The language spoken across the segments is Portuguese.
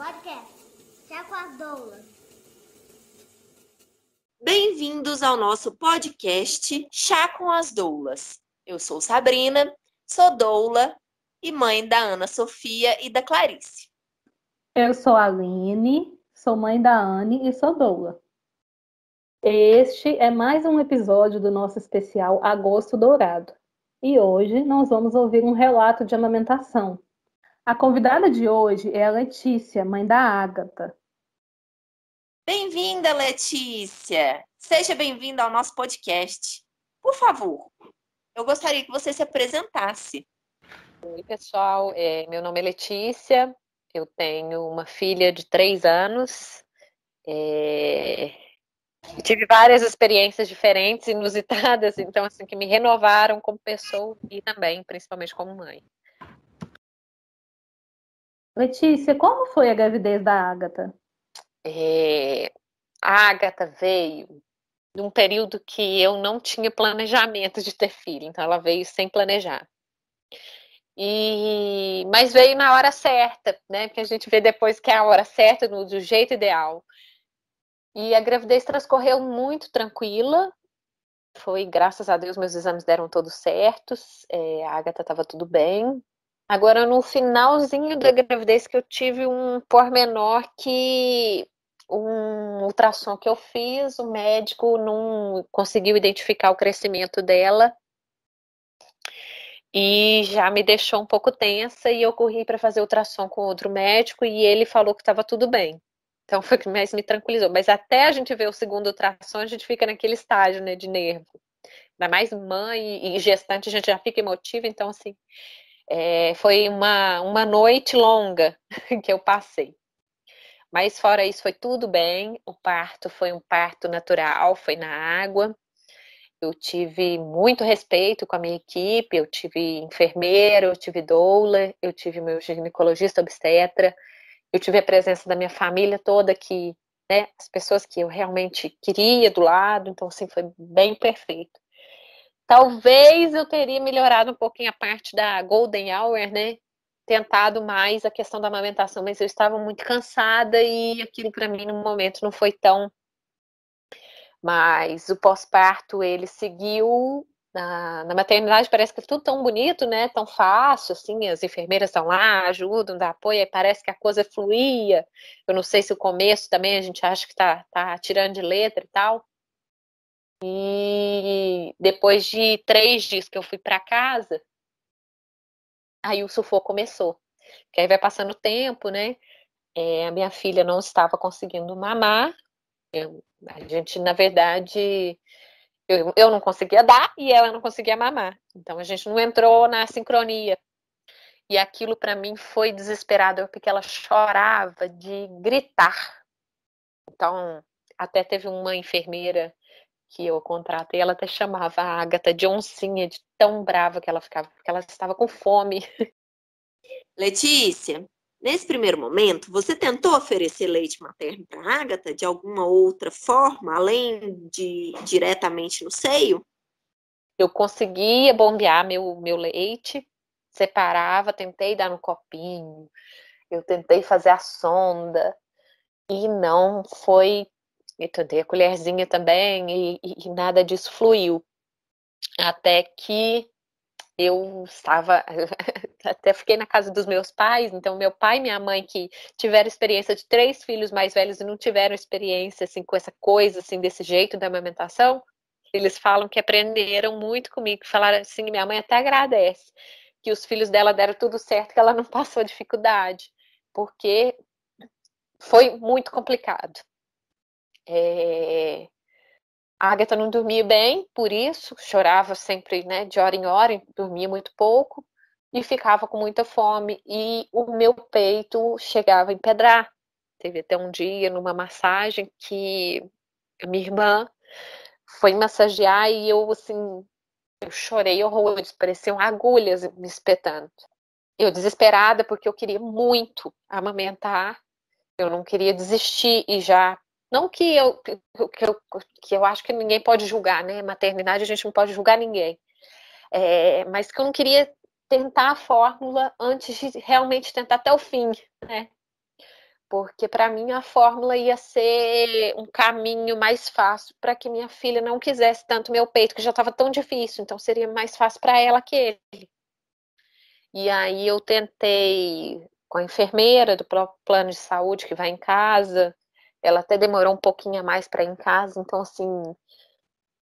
Podcast Chá com as Doulas. Bem-vindos ao nosso podcast Chá com as Doulas. Eu sou Sabrina, sou doula e mãe da Ana Sofia e da Clarice. Eu sou a Aline, sou mãe da Anne e sou doula. Este é mais um episódio do nosso especial Agosto Dourado. E hoje nós vamos ouvir um relato de amamentação. A convidada de hoje é a Letícia, mãe da Ágata. Bem-vinda, Letícia! Seja bem-vinda ao nosso podcast. Por favor, eu gostaria que você se apresentasse. Oi, pessoal. Meu nome é Letícia. Eu tenho uma filha de 3 anos. Tive várias experiências diferentes, inusitadas, então, assim, que me renovaram como pessoa e também, principalmente, como mãe. Letícia, como foi a gravidez da Ágata? A Ágata veio num período que eu não tinha planejamento de ter filho, então ela veio sem planejar. Mas veio na hora certa, né? Porque a gente vê depois que é a hora certa, do jeito ideal. E a gravidez transcorreu muito tranquila. Foi, graças a Deus, meus exames deram todos certos. A Ágata estava tudo bem. Agora, no finalzinho da gravidez, que eu tive um pormenor que um ultrassom que eu fiz, o médico não conseguiu identificar o crescimento dela e já me deixou um pouco tensa, e eu corri para fazer ultrassom com outro médico e ele falou que estava tudo bem. Então foi o que mais me tranquilizou. Mas até a gente ver o segundo ultrassom, a gente fica naquele estágio, né, de nervo. Ainda mais mãe e gestante, a gente já fica emotiva. Então, assim, foi uma noite longa que eu passei. Mas fora isso, foi tudo bem. O parto foi um parto natural, foi na água. Eu tive muito respeito com a minha equipe, eu tive enfermeira, eu tive doula, eu tive meu ginecologista obstetra, eu tive a presença da minha família toda que, né, as pessoas que eu realmente queria do lado, então assim, foi bem perfeito. Talvez eu teria melhorado um pouquinho a parte da golden hour, né, tentado mais a questão da amamentação, mas eu estava muito cansada e aquilo para mim no momento não foi tão. Mas o pós-parto, ele seguiu na maternidade, parece que é tudo tão bonito, né? Tão fácil, assim, as enfermeiras estão lá, ajudam, dão apoio, aí parece que a coisa fluía. Eu não sei se o começo também a gente acha que tá tirando de letra e tal. E depois de 3 dias que eu fui para casa, aí o sufoco começou. Que aí vai passando o tempo, né? A minha filha não estava conseguindo mamar. A gente, na verdade, eu não conseguia dar e ela não conseguia mamar. Então a gente não entrou na sincronia. E aquilo para mim foi desesperador, porque ela chorava de gritar. Então, até teve uma enfermeira que eu contratei, ela até chamava a Ágata de oncinha, de tão brava que ela ficava, porque ela estava com fome. Letícia, nesse primeiro momento, você tentou oferecer leite materno para a Ágata de alguma outra forma, além de diretamente no seio? Eu conseguia bombear meu leite, separava, tentei dar no copinho, eu tentei fazer a sonda, e não foi. Eu tentei a colherzinha também, e nada disso fluiu. Até que eu estava. Até fiquei na casa dos meus pais, então meu pai e minha mãe, que tiveram experiência de 3 filhos mais velhos e não tiveram experiência assim, com essa coisa, assim, desse jeito da amamentação, eles falam que aprenderam muito comigo, falaram assim, minha mãe até agradece que os filhos dela deram tudo certo, que ela não passou dificuldade, porque foi muito complicado. A Agatha não dormia bem, por isso, chorava sempre, né, de hora em hora, dormia muito pouco e ficava com muita fome, e o meu peito chegava a empedrar. Teve até um dia numa massagem que a minha irmã foi massagear e eu, assim, eu chorei horrores, pareciam agulhas me espetando. Eu desesperada porque eu queria muito amamentar, eu não queria desistir e já. Não que eu acho que ninguém pode julgar, né? Maternidade a gente não pode julgar ninguém. Mas que eu não queria tentar a fórmula antes de realmente tentar até o fim, né? porque para mim a fórmula ia ser um caminho mais fácil para que minha filha não quisesse tanto meu peito, que já estava tão difícil, então seria mais fácil para ela que ele. E aí eu tentei com a enfermeira do próprio plano de saúde que vai em casa, ela até demorou um pouquinho a mais para ir em casa, então assim,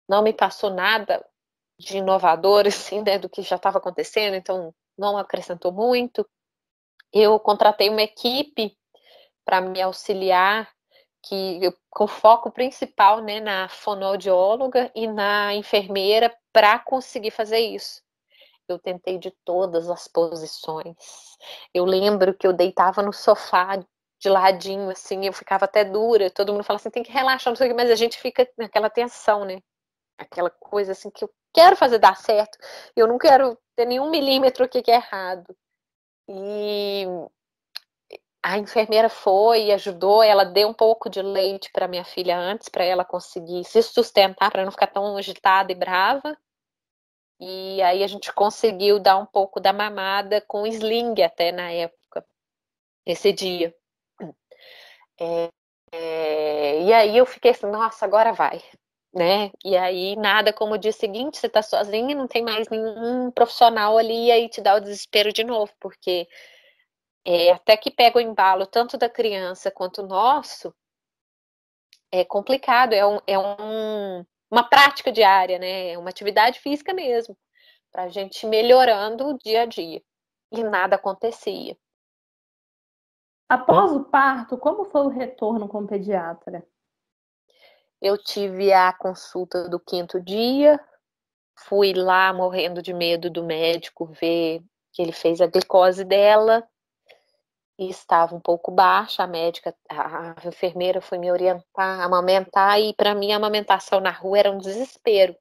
não me passou nada de inovador assim, né, do que já estava acontecendo, então não acrescentou muito. Eu contratei uma equipe para me auxiliar, com foco principal, né, na fonoaudióloga e na enfermeira para conseguir fazer isso. Eu tentei de todas as posições. Eu lembro que eu deitava no sofá de ladinho, assim, eu ficava até dura. Todo mundo fala assim, tem que relaxar, não sei o que, mas a gente fica naquela tensão, né? Aquela coisa assim que eu quero fazer dar certo. Eu não quero ter nenhum milímetro aqui que é errado. E a enfermeira foi e ajudou, ela deu um pouco de leite para minha filha antes, para ela conseguir se sustentar, para não ficar tão agitada e brava. E aí a gente conseguiu dar um pouco da mamada com sling até na época, esse dia. E aí eu fiquei assim, nossa, agora vai, né? E aí nada como o dia seguinte, você tá sozinha, não tem mais nenhum profissional ali, e aí te dá o desespero de novo, porque até que pega o embalo tanto da criança quanto o nosso, é complicado, uma prática diária, né? É uma atividade física mesmo, para a gente ir melhorando o dia a dia. E nada acontecia. Após o parto, como foi o retorno com o pediatra? Eu tive a consulta do 5º dia, fui lá morrendo de medo do médico ver que ele fez a glicose dela e estava um pouco baixa. A enfermeira foi me orientar a amamentar e para mim a amamentação na rua era um desespero,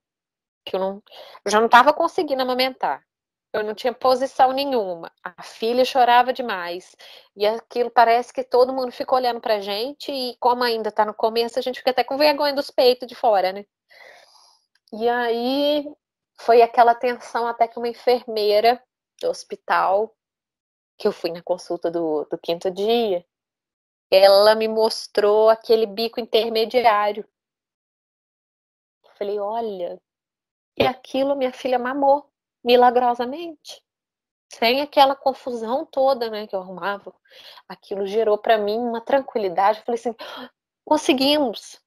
que eu já não estava conseguindo amamentar. Eu não tinha posição nenhuma. A filha chorava demais. E aquilo parece que todo mundo fica olhando pra gente. E como ainda tá no começo, a gente fica até com vergonha dos peitos de fora, né? E aí foi aquela tensão até que uma enfermeira do hospital, que eu fui na consulta do 5º dia, ela me mostrou aquele bico intermediário. Eu falei, olha, e aquilo minha filha mamou milagrosamente. Sem aquela confusão toda, né, que eu arrumava. Aquilo gerou para mim uma tranquilidade. Eu falei assim, conseguimos.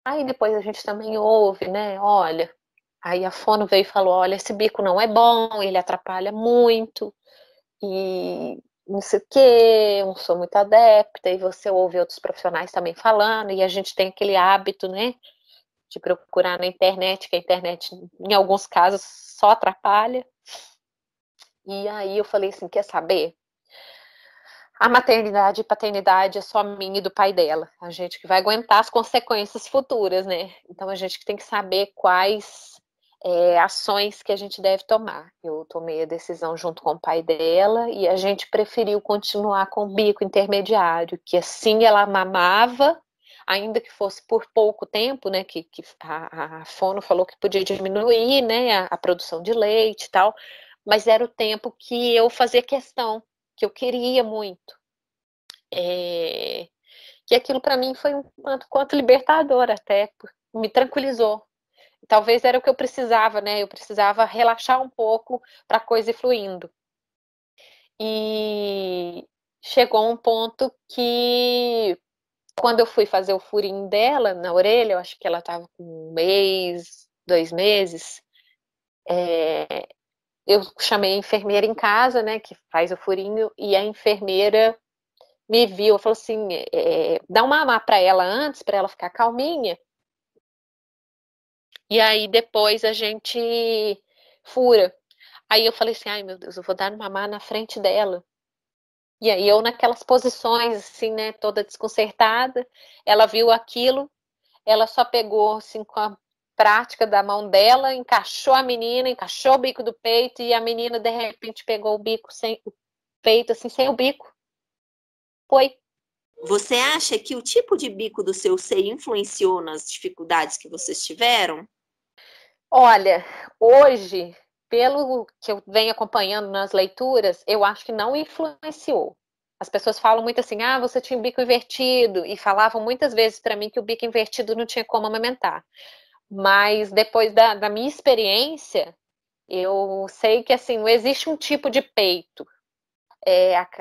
Aí depois a gente também ouve, né, olha. Aí a fono veio e falou, olha, esse bico não é bom, ele atrapalha muito. E não sei o quê, eu não sou muito adepta. E você ouve outros profissionais também falando. E a gente tem aquele hábito, né, de procurar na internet, que a internet, em alguns casos, só atrapalha. E aí eu falei assim, quer saber? A maternidade e paternidade é só minha e do pai dela. A gente que vai aguentar as consequências futuras, né? Então a gente que tem que saber quais ações que a gente deve tomar. Eu tomei a decisão junto com o pai dela e a gente preferiu continuar com o bico intermediário, que assim ela mamava, ainda que fosse por pouco tempo, né? Que a fono falou que podia diminuir, né? A produção de leite e tal. Mas era o tempo que eu fazia questão, que eu queria muito. Que aquilo para mim foi um tanto quanto libertador até, me tranquilizou. Talvez era o que eu precisava, né? Eu precisava relaxar um pouco para a coisa ir fluindo. E chegou um ponto que, quando eu fui fazer o furinho dela na orelha, eu acho que ela estava com 1 mês, 2 meses, eu chamei a enfermeira em casa, né, que faz o furinho, e a enfermeira me viu, falou assim, dá uma mamar para ela antes, para ela ficar calminha, e aí depois a gente fura. Aí eu falei assim, ai meu Deus, eu vou dar uma mamar na frente dela. E aí eu naquelas posições, assim, né, toda desconcertada, ela viu aquilo, ela só pegou, assim, com a prática da mão dela, encaixou a menina, encaixou o bico do peito, e a menina, de repente, pegou o bico sem o peito, assim, sem o bico. Foi. Você acha que o tipo de bico do seu seio influenciou nas dificuldades que vocês tiveram? Olha, hoje, pelo que eu venho acompanhando nas leituras, eu acho que não influenciou. as pessoas falam muito assim, ah, você tinha o bico invertido, e falavam muitas vezes para mim que o bico invertido não tinha como amamentar. Mas depois da minha experiência, eu sei que assim, não existe um tipo de peito,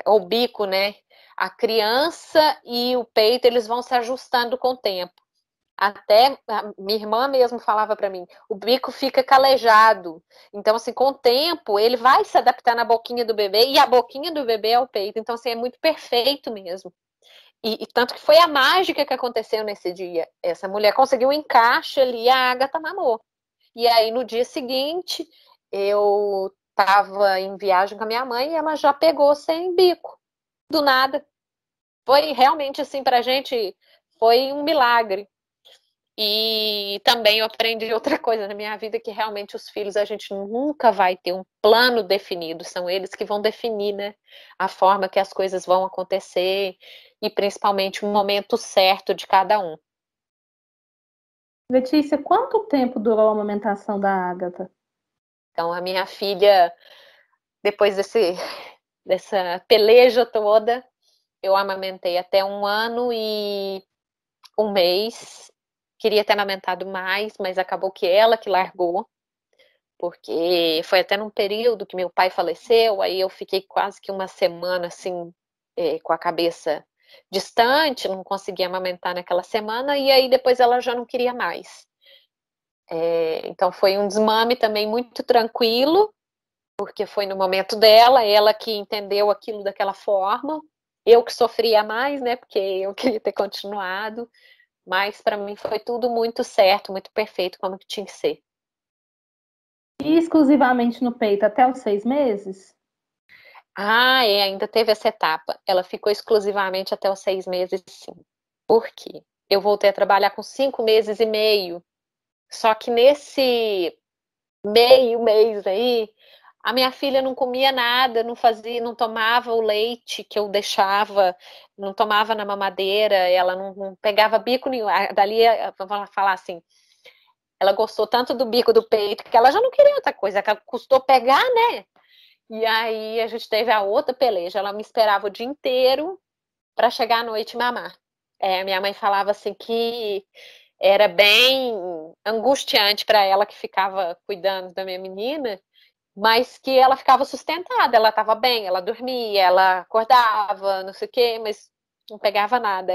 o bico, né? A criança e o peito, eles vão se ajustando com o tempo. Até a minha irmã mesmo falava para mim, o bico fica calejado. Então, assim, com o tempo, ele vai se adaptar na boquinha do bebê, e a boquinha do bebê é o peito. Então, assim, é muito perfeito mesmo. E tanto que foi a mágica que aconteceu nesse dia. Essa mulher conseguiu um encaixe ali e a Agatha mamou. E aí, no dia seguinte, eu estava em viagem com a minha mãe e ela já pegou sem bico, do nada. Foi realmente, assim, pra gente, foi um milagre. E também eu aprendi outra coisa na minha vida, que realmente os filhos a gente nunca vai ter um plano definido, são eles que vão definir, né, a forma que as coisas vão acontecer e principalmente o momento certo de cada um. Letícia, quanto tempo durou a amamentação da Agatha? Então a minha filha, depois dessa peleja toda, eu amamentei até 1 ano e 1 mês. Queria ter amamentado mais, mas acabou que ela que largou, porque foi até num período que meu pai faleceu, aí eu fiquei quase que uma semana assim, com a cabeça distante, não conseguia amamentar naquela semana, e aí depois ela já não queria mais. Então foi um desmame também muito tranquilo, porque foi no momento dela, ela que entendeu aquilo daquela forma, eu que sofria mais, né, porque eu queria ter continuado. Mas para mim foi tudo muito certo, muito perfeito, como que tinha que ser. E exclusivamente no peito até os 6 meses? Ainda teve essa etapa. Ela ficou exclusivamente até os 6 meses, sim. Por quê? Eu voltei a trabalhar com 5 meses e meio. Só que nesse meio mês aí, a minha filha não comia nada, não fazia, não tomava o leite que eu deixava, não tomava na mamadeira, ela não pegava bico nenhum. Dali, vamos falar assim, ela gostou tanto do bico do peito que ela já não queria outra coisa, que ela custou pegar, né? E aí a gente teve a outra peleja. Ela me esperava o dia inteiro para chegar à noite e mamar. Minha mãe falava assim que era bem angustiante para ela que ficava cuidando da minha menina, mas que ela ficava sustentada, ela estava bem, ela dormia, ela acordava, não sei o quê, mas não pegava nada.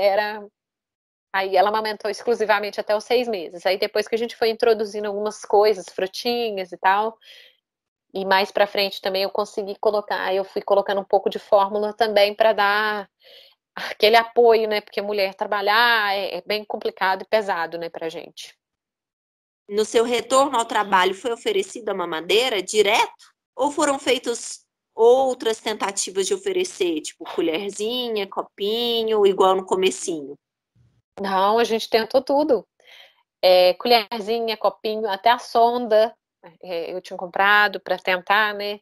Aí ela amamentou exclusivamente até os 6 meses. Aí depois que a gente foi introduzindo algumas coisas, frutinhas e tal, e mais pra frente também eu consegui colocar, eu fui colocando um pouco de fórmula também para dar aquele apoio, né? Porque mulher trabalhar é bem complicado e pesado, né, pra gente. No seu retorno ao trabalho, foi oferecida a mamadeira direto? Ou foram feitas outras tentativas de oferecer, tipo colherzinha, copinho, igual no comecinho? Não, a gente tentou tudo. Colherzinha, copinho, até a sonda eu tinha comprado para tentar, né?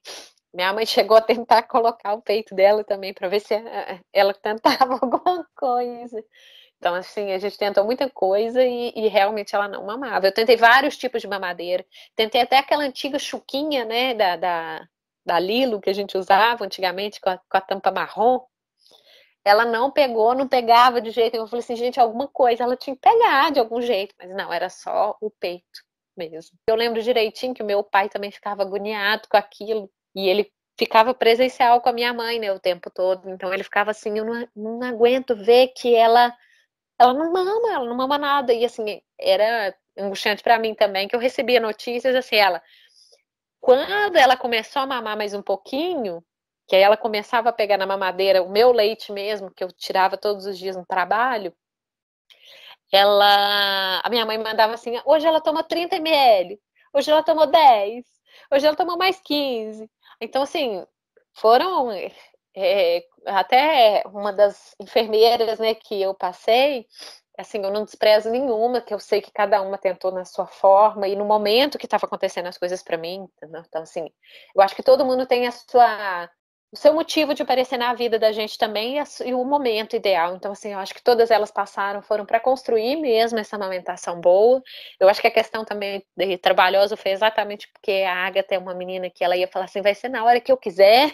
Minha mãe chegou a tentar colocar o peito dela também para ver se ela tentava alguma coisa. Então, assim, a gente tentou muita coisa e realmente ela não mamava. Eu tentei vários tipos de mamadeira. Tentei até aquela antiga chuquinha, né, da Lilo que a gente usava antigamente com a tampa marrom. Ela não pegou, não pegava de jeito nenhum. Eu falei assim, gente, alguma coisa ela tinha que pegar de algum jeito. Mas não, era só o peito mesmo. Eu lembro direitinho que o meu pai também ficava agoniado com aquilo. E ele ficava presencial com a minha mãe, né, o tempo todo. Então ele ficava assim, eu não aguento ver que ela não mama nada. E assim, era angustiante para mim também, que eu recebia notícias assim, quando ela começou a mamar mais um pouquinho, que aí ela começava a pegar na mamadeira o meu leite mesmo, que eu tirava todos os dias no trabalho, a minha mãe mandava assim, hoje ela toma 30 ml, hoje ela tomou 10, hoje ela tomou mais 15. Então, assim, foram até uma das enfermeiras, né, que eu passei, assim, eu não desprezo nenhuma, que eu sei que cada uma tentou na sua forma e no momento que estava acontecendo as coisas para mim, entendeu? Então, assim, eu acho que todo mundo tem o seu motivo de aparecer na vida da gente também e o momento ideal. Então, assim, eu acho que todas elas foram para construir mesmo essa amamentação boa. Eu acho que a questão também de trabalhosa foi exatamente porque a Agatha é uma menina que ela ia falar assim, vai ser na hora que eu quiser.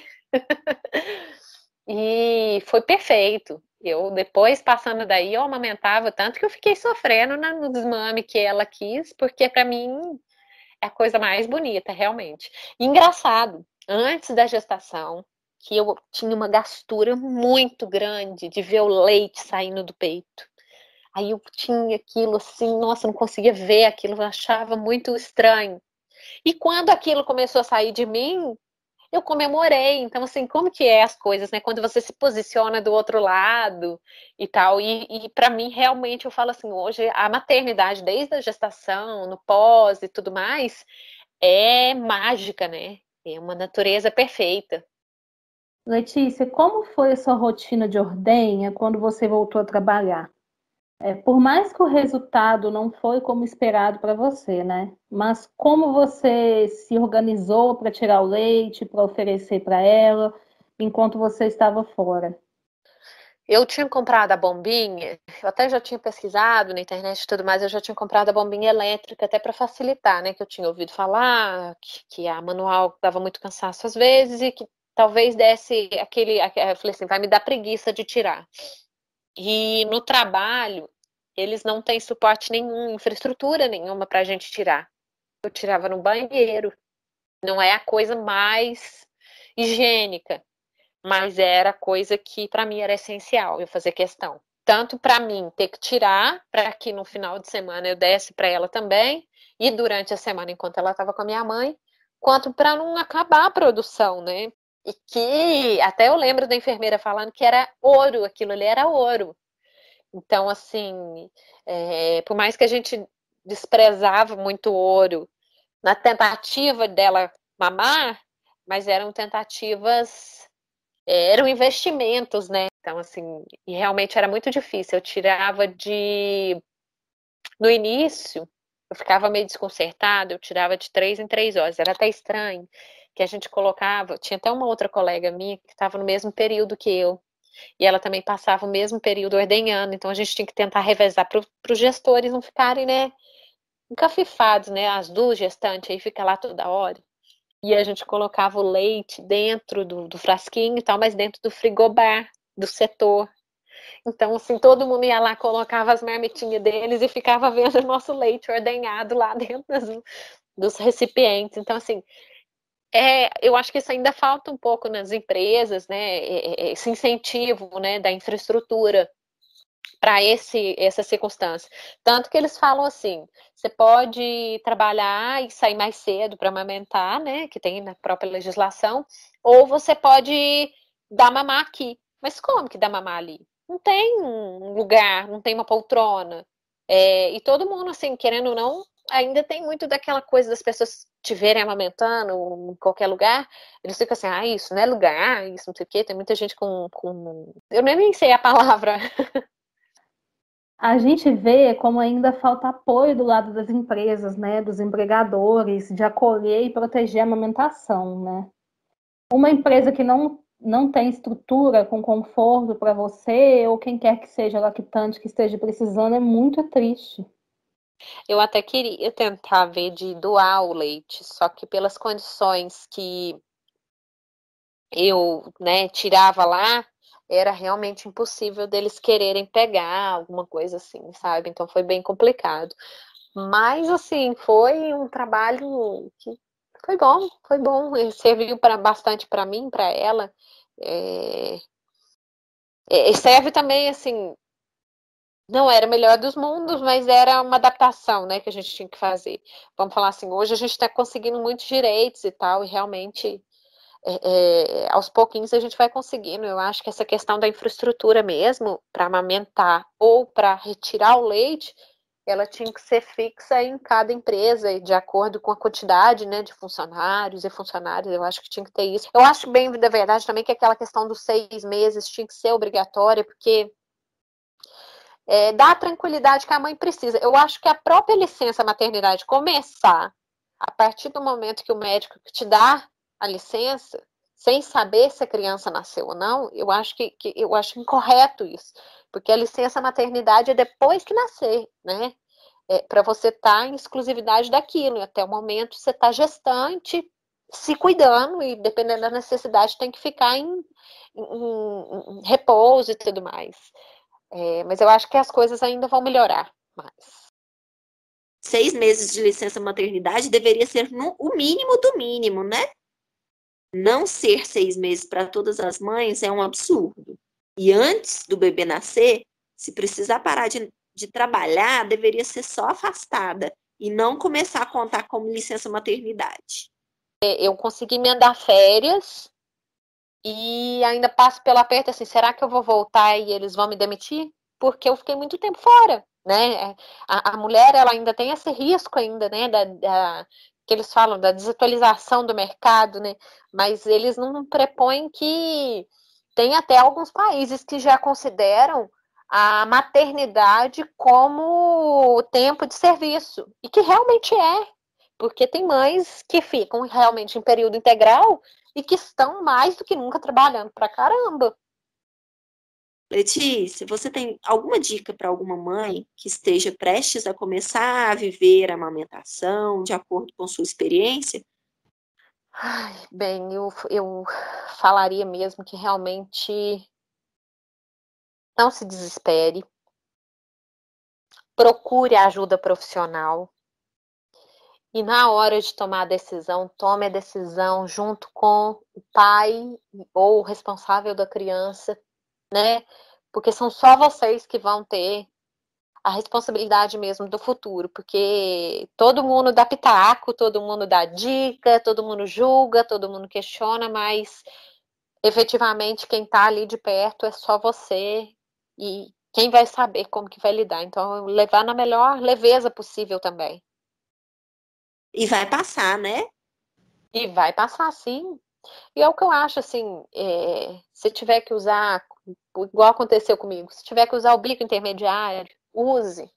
E foi perfeito. Eu, depois, passando daí, eu amamentava tanto que eu fiquei sofrendo no desmame que ela quis, porque para mim é a coisa mais bonita, realmente. E engraçado, antes da gestação, que eu tinha uma gastura muito grande de ver o leite saindo do peito. Aí eu tinha aquilo assim, nossa, eu não conseguia ver aquilo, eu achava muito estranho. E quando aquilo começou a sair de mim, eu comemorei. Então, assim, como que é as coisas, né? Quando você se posiciona do outro lado e tal. E para mim, realmente, eu falo assim, hoje a maternidade, desde a gestação, no pós e tudo mais, é mágica, né? É uma natureza perfeita. Letícia, como foi a sua rotina de ordenha quando você voltou a trabalhar? Por mais que o resultado não foi como esperado para você, né? Mas como você se organizou para tirar o leite, para oferecer para ela, enquanto você estava fora? Eu tinha comprado a bombinha, eu até já tinha pesquisado na internet e tudo mais, eu já tinha comprado a bombinha elétrica até para facilitar, né? Que eu tinha ouvido falar que a manual dava muito cansaço às vezes e que talvez desse aquele. Eu falei assim, vai me dar preguiça de tirar. E no trabalho, eles não têm suporte nenhum, infraestrutura nenhuma para a gente tirar. Eu tirava no banheiro, não é a coisa mais higiênica, mas era coisa que para mim era essencial eu fazer questão. Tanto para mim ter que tirar, para que no final de semana eu desse para ela também, e durante a semana enquanto ela estava com a minha mãe, quanto para não acabar a produção, né? E que até eu lembro da enfermeira falando que era ouro, aquilo ali era ouro. Então, assim, por mais que a gente desprezava muito o ouro na tentativa dela mamar, mas eram tentativas, eram investimentos, né? Então, assim, e realmente era muito difícil. Eu tirava de. No início, eu ficava meio desconcertada, eu tirava de 3 em 3 horas. Era até estranho que a gente colocava. Tinha até uma outra colega minha que estava no mesmo período que eu. E ela também passava o mesmo período ordenhando, então a gente tinha que tentar revezar para os gestores não ficarem, né, encafifados, né, as duas gestantes, aí fica lá toda hora. E a gente colocava o leite dentro do frasquinho e tal, mas dentro do frigobar do setor. Então, assim, todo mundo ia lá, colocava as marmitinhas deles e ficava vendo o nosso leite ordenhado lá dentro dos recipientes. Então, assim, eu acho que isso ainda falta um pouco nas empresas, né? Esse incentivo, né, da infraestrutura para essa circunstância. Tanto que eles falam assim: você pode trabalhar e sair mais cedo para amamentar, né? Que tem na própria legislação, ou você pode dar mamar aqui. Mas como que dá mamar ali? Não tem um lugar, não tem uma poltrona. E todo mundo, assim, querendo ou não, ainda tem muito daquela coisa das pessoas te verem amamentando em qualquer lugar, eles ficam assim, isso não é lugar, isso não sei o quê, tem muita gente com... Eu nem sei a palavra. A gente vê como ainda falta apoio do lado das empresas, né, dos empregadores, de acolher e proteger a amamentação, né? Uma empresa que não tem estrutura com conforto para você ou quem quer que seja lactante que esteja precisando é muito triste. Eu até queria tentar ver de doar o leite, só que pelas condições que eu, né, tirava lá, era realmente impossível deles quererem pegar alguma coisa assim, sabe? Então foi bem complicado. Mas assim, foi um trabalho que foi bom, serviu para bastante para mim, para ela. Serve também assim, não era o melhor dos mundos, mas era uma adaptação, né, que a gente tinha que fazer. Vamos falar assim, hoje a gente está conseguindo muitos direitos e tal, e realmente aos pouquinhos a gente vai conseguindo. Eu acho que essa questão da infraestrutura mesmo, para amamentar ou para retirar o leite, ela tinha que ser fixa em cada empresa, de acordo com a quantidade, né, de funcionários e funcionárias. Eu acho que tinha que ter isso. Eu acho bem, da verdade, também que aquela questão dos 6 meses tinha que ser obrigatória, porque dá a tranquilidade que a mãe precisa. Eu acho que a própria licença maternidade começar a partir do momento que o médico te dá a licença, sem saber se a criança nasceu ou não, eu acho eu acho incorreto isso, porque a licença maternidade é depois que nascer, né? Para você estar em exclusividade daquilo, e até o momento você está gestante, se cuidando e, dependendo da necessidade, tem que ficar em repouso e tudo mais. Mas eu acho que as coisas ainda vão melhorar mais. 6 meses de licença maternidade deveria ser o mínimo do mínimo, né? Não ser 6 meses para todas as mães é um absurdo. E antes do bebê nascer, se precisar parar de trabalhar, deveria ser só afastada e não começar a contar como licença maternidade. Eu consegui emendar férias e ainda passo pelo aperto assim, será que eu vou voltar e eles vão me demitir? Porque eu fiquei muito tempo fora, né? A mulher, ela ainda tem esse risco ainda, né? Que eles falam da desatualização do mercado, né? Mas eles não prepõem que tem até alguns países que já consideram a maternidade como tempo de serviço. E que realmente é. Porque tem mães que ficam realmente em período integral e que estão mais do que nunca trabalhando pra caramba. Letícia, você tem alguma dica para alguma mãe que esteja prestes a começar a viver a amamentação, de acordo com sua experiência? Ai, bem, eu falaria mesmo que realmente não se desespere, procure ajuda profissional e na hora de tomar a decisão, tome a decisão junto com o pai ou o responsável da criança, né? Porque são só vocês que vão ter a responsabilidade mesmo do futuro, porque todo mundo dá pitaco, todo mundo dá dica, todo mundo julga, todo mundo questiona, mas efetivamente quem tá ali de perto é só você e quem vai saber como que vai lidar. Então, levar na melhor leveza possível também. E vai passar, né? E vai passar sim. E é o que eu acho, assim, se tiver que usar, igual aconteceu comigo, se tiver que usar o bico intermediário, use.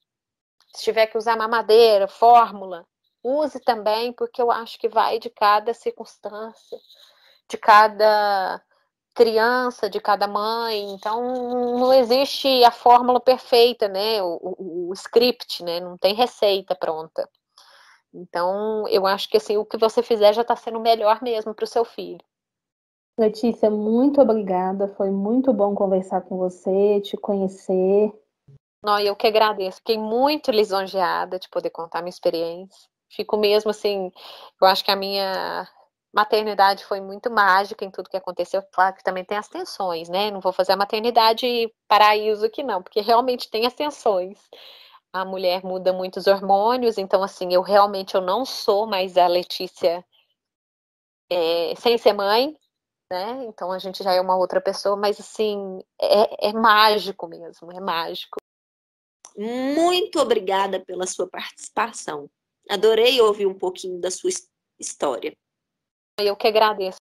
Se tiver que usar mamadeira, fórmula, use também, porque eu acho que vai de cada circunstância, de cada criança, de cada mãe. Então, não existe a fórmula perfeita, né? O script, né? Não tem receita pronta. Então, eu acho que assim, o que você fizer já está sendo melhor mesmo para o seu filho. Letícia, muito obrigada. Foi muito bom conversar com você, te conhecer. Não, eu que agradeço. Fiquei muito lisonjeada de poder contar minha experiência. Fico mesmo assim, eu acho que a minha maternidade foi muito mágica em tudo que aconteceu. Claro que também tem as tensões, né? Não vou fazer a maternidade paraíso aqui não, porque realmente tem as tensões. A mulher muda muitos hormônios, então assim, eu não sou mais a Letícia sem ser mãe, né? Então a gente já é uma outra pessoa, mas assim, é mágico mesmo, é mágico. Muito obrigada pela sua participação. Adorei ouvir um pouquinho da sua história. Eu que agradeço.